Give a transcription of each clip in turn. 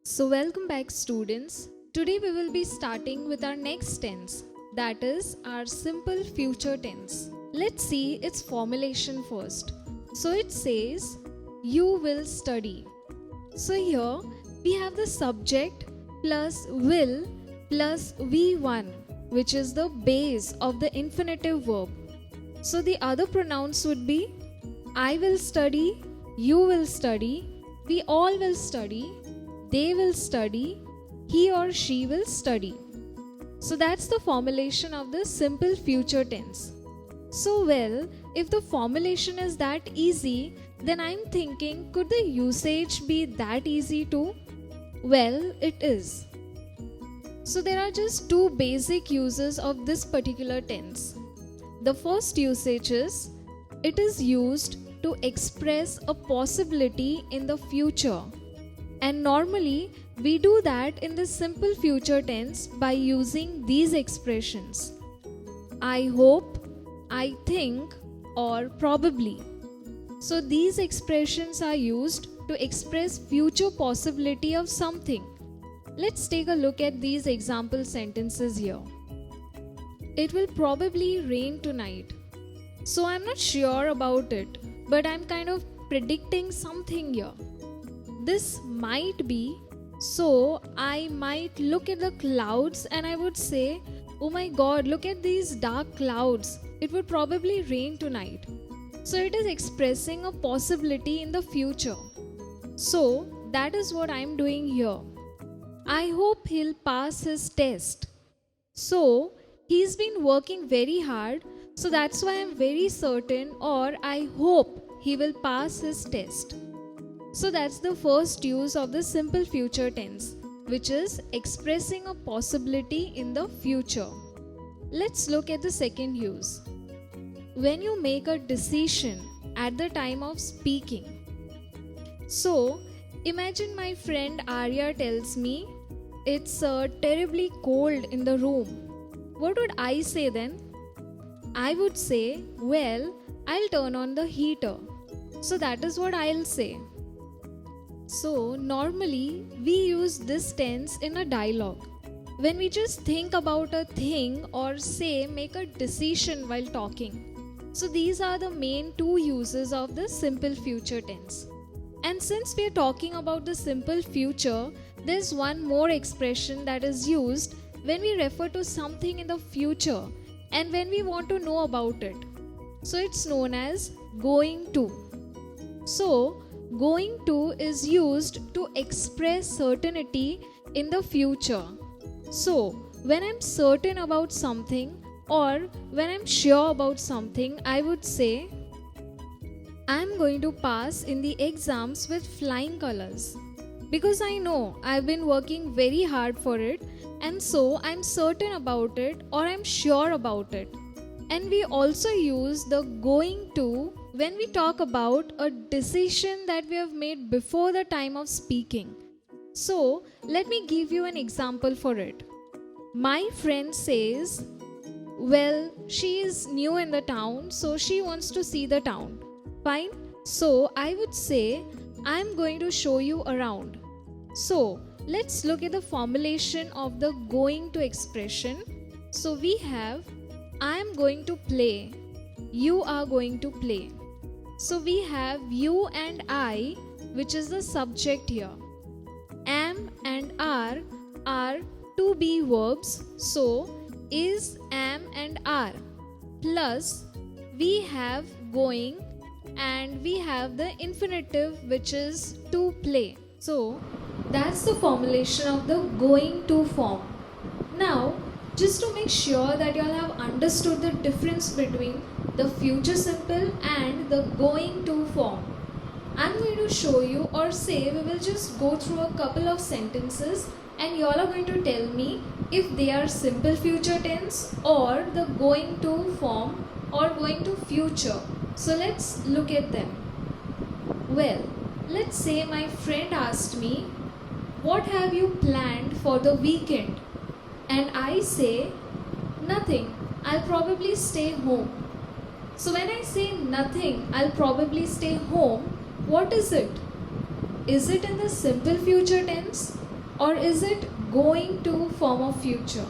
So, welcome back, students. Today, we will be starting with our next tense, that is, our simple future tense. Let's see its formulation first. So, it says, You will study. So, here we have the subject plus will plus V1, which is the base of the infinitive verb. So, the other pronouns would be I will study, you will study, we all will study, they will study, he or she will study. So that's the formulation of the simple future tense. So well, if the formulation is that easy, then I'm thinking, could the usage be that easy too? Well, it is. So there are just two basic uses of this particular tense. The first usage is, it is used to express a possibility in the future. And normally, we do that in the simple future tense by using these expressions. I hope, I think, or probably. So these expressions are used to express future possibility of something. Let's take a look at these example sentences here. It will probably rain tonight. So I'm not sure about it, but I'm kind of predicting something here. This might be, so I might look at the clouds and I would say, oh my god, look at these dark clouds. It would probably rain tonight. So it is expressing a possibility in the future. So that is what I'm doing here. I hope he'll pass his test. So he's been working very hard, so that's why I'm very certain, or I hope he will pass his test. So that's the first use of the simple future tense, which is expressing a possibility in the future. Let's look at the second use. When you make a decision at the time of speaking. So, imagine my friend Arya tells me, it's terribly cold in the room. What would I say then? I would say, well, I'll turn on the heater. So that is what I'll say. So normally we use this tense in a dialogue. When we just think about a thing or say make a decision while talking. So these are the main two uses of the simple future tense. And since we are talking about the simple future, there's one more expression that is used when we refer to something in the future and when we want to know about it. So it's known as going to. So going to is used to express certainty in the future. So when I'm certain about something or when I'm sure about something, I would say I'm going to pass in the exams with flying colors. Because I know I've been working very hard for it, and so I'm certain about it or I'm sure about it. And we also use the going to when we talk about a decision that we have made before the time of speaking. So, let me give you an example for it. My friend says, well, she is new in the town, so she wants to see the town. Fine. So, I would say, I'm going to show you around. So, let's look at the formulation of the going to expression. So, we have, I am going to play, you are going to play. So we have you and I, which is the subject here. Am and are to be verbs. So is, am and are. Plus we have going and we have the infinitive, which is to play. So that's the formulation of the going to form. Now, just to make sure that you all have understood the difference between the future simple and the going to form, I'm going to show you, or say we will just go through a couple of sentences and you all are going to tell me if they are simple future tense or the going to form or going to future. So let's look at them. Well, let's say my friend asked me, what have you planned for the weekend? And I say, nothing, I'll probably stay home. So when I say nothing, I'll probably stay home, what is it? Is it in the simple future tense or is it going to form of future?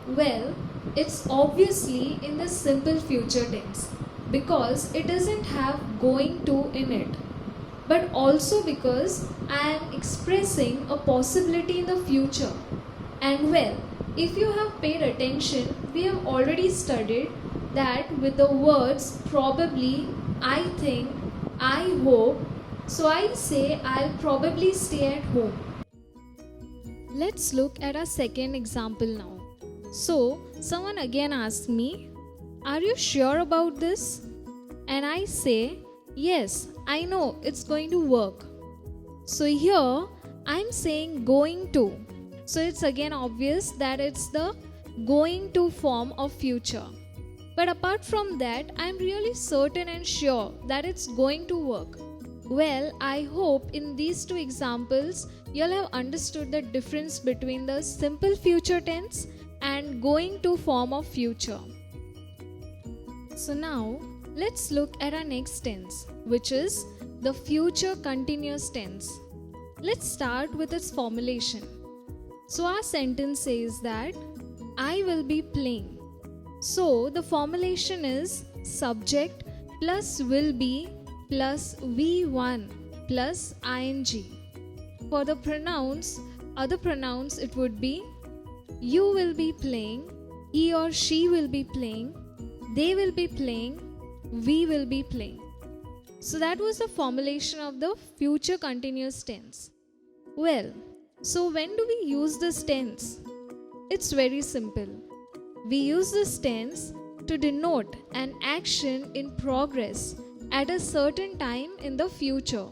Well, it's obviously in the simple future tense because it doesn't have going to in it, but also because I am expressing a possibility in the future. And well, if you have paid attention, we have already studied that with the words probably, I think, I hope, so I say I'll probably stay at home. Let's look at our second example now. So, someone again asks me, are you sure about this? And I say, yes, I know it's going to work. So here I'm saying going to. So it's again obvious that it's the going to form of future. But apart from that, I'm really certain and sure that it's going to work. Well, I hope in these two examples you'll have understood the difference between the simple future tense and going to form of future. So now let's look at our next tense, which is the future continuous tense. Let's start with its formulation. So our sentence says that I will be playing. So the formulation is subject plus will be plus V1 plus ing. For the pronouns, other pronouns, it would be you will be playing, he or she will be playing, they will be playing, we will be playing. So that was the formulation of the future continuous tense. Well, so when do we use this tense? It's very simple. We use this tense to denote an action in progress at a certain time in the future.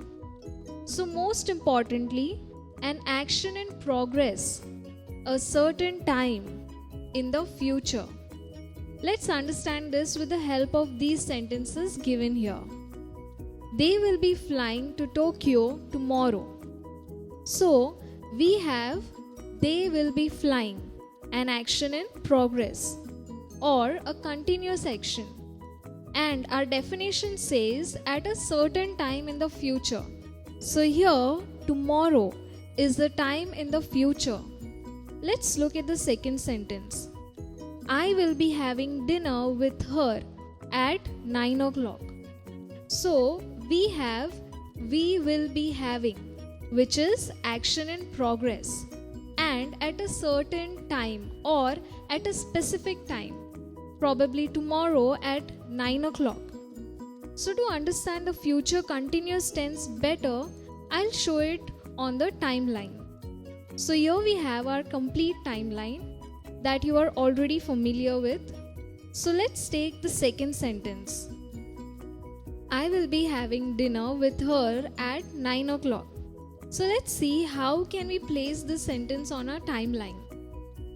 So most importantly, an action in progress, a certain time in the future. Let's understand this with the help of these sentences given here. They will be flying to Tokyo tomorrow. So we have they will be flying, an action in progress or a continuous action. And our definition says at a certain time in the future. So here tomorrow is the time in the future. Let's look at the second sentence. I will be having dinner with her at 9 o'clock. So we have we will be having, which is action in progress, and at a certain time or at a specific time, probably tomorrow at 9 o'clock. So to understand the future continuous tense better, I'll show it on the timeline. So here we have our complete timeline that you are already familiar with. So let's take the second sentence. I will be having dinner with her at 9 o'clock. So let's see how can we place this sentence on our timeline.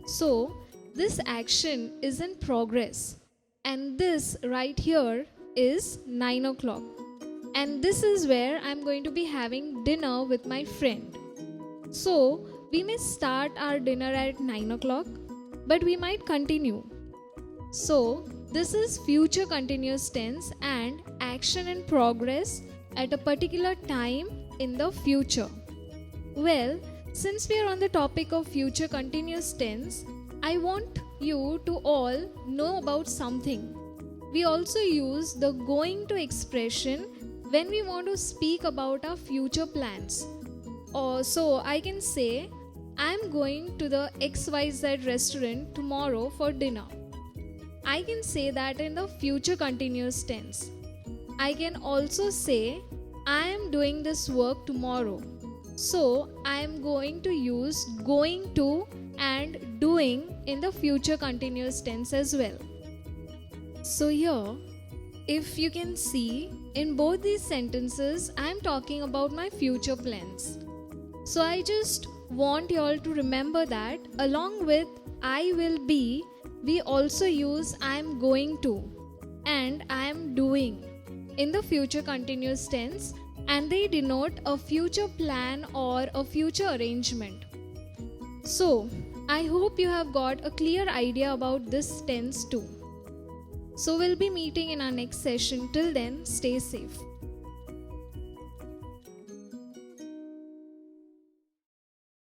So this action is in progress and this right here is 9 o'clock. And this is where I'm going to be having dinner with my friend. So we may start our dinner at 9 o'clock, but we might continue. So this is future continuous tense and action in progress at a particular time in the future. Well, since we are on the topic of future continuous tense, I want you to all know about something. We also use the going to expression when we want to speak about our future plans. So I can say, I am going to the XYZ restaurant tomorrow for dinner. I can say that in the future continuous tense. I can also say, I am doing this work tomorrow. So I am going to use going to and doing in the future continuous tense as well. So here, if you can see, in both these sentences, I am talking about my future plans. So I just want you all to remember that along with I will be, we also use I am going to and I am doing in the future continuous tense, and they denote a future plan or a future arrangement. So I hope you have got a clear idea about this tense too. So we'll be meeting in our next session. Till then, stay safe.